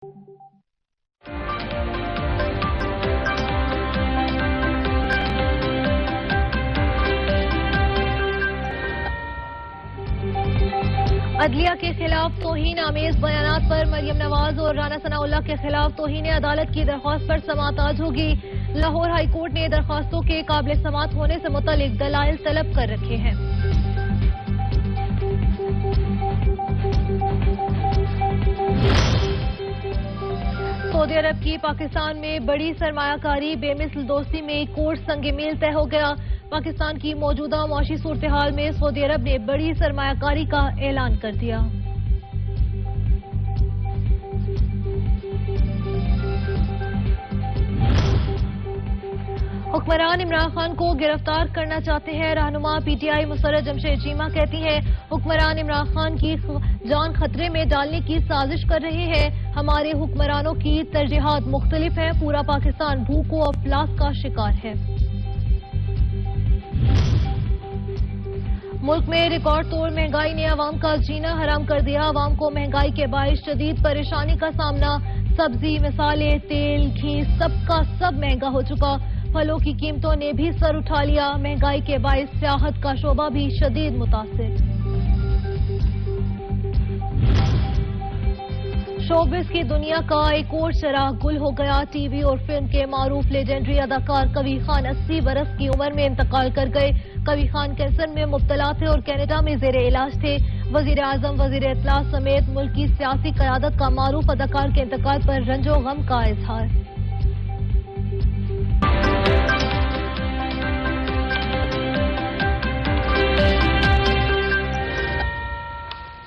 عدلیہ کے خلاف توہین آمیز بیانات پر مریم نواز اور رانا ثناء اللہ کے خلاف توہین عدالت کی درخواست پر سماعت آج ہوگی۔ لاہور ہائی کورٹ نے درخواستوں کے قابل سماعت ہونے سے متعلق دلائل طلب کر رکھے ہیں۔ سعودی عرب کی پاکستان میں بڑی سرمایہ کاری بے مثل دوستی میں کورٹ سنگ میل طے ہو گیا۔ پاکستان کی موجودہ معاشی صورتحال میں سعودی عرب نے بڑی سرمایہ کاری کا اعلان کر دیا۔ حکمران عمران خان کو گرفتار کرنا چاہتے ہیں۔ رہنما پی ٹی آئی مسرت جمشید چیمہ کہتی ہیں حکمران عمران خان کی جان خطرے میں ڈالنے کی سازش کر رہے ہیں۔ ہمارے حکمرانوں کی ترجیحات مختلف ہیں۔ پورا پاکستان بھوک و افلاس کا شکار ہے۔ ملک میں ریکارڈ توڑ مہنگائی نے عوام کا جینا حرام کر دیا۔ عوام کو مہنگائی کے باعث شدید پریشانی کا سامنا۔ سبزی، مسالے، تیل، گھی سب کا سب مہنگا ہو چکا۔ پھلوں کی قیمتوں نے بھی سر اٹھا لیا۔ مہنگائی کے باعث سیاحت کا شعبہ بھی شدید متاثر۔ شوبز کی دنیا کا ایک اور چراغ گل ہو گیا۔ ٹی وی اور فلم کے معروف لیجنڈری اداکار کوی خان 80 برس کی عمر میں انتقال کر گئے۔ کوی خان کینسر میں مبتلا تھے اور کینیڈا میں زیر علاج تھے۔ وزیر اعظم، وزیر اطلاع سمیت ملک کی سیاسی قیادت کا معروف اداکار کے انتقال پر رنج و غم کا اظہار۔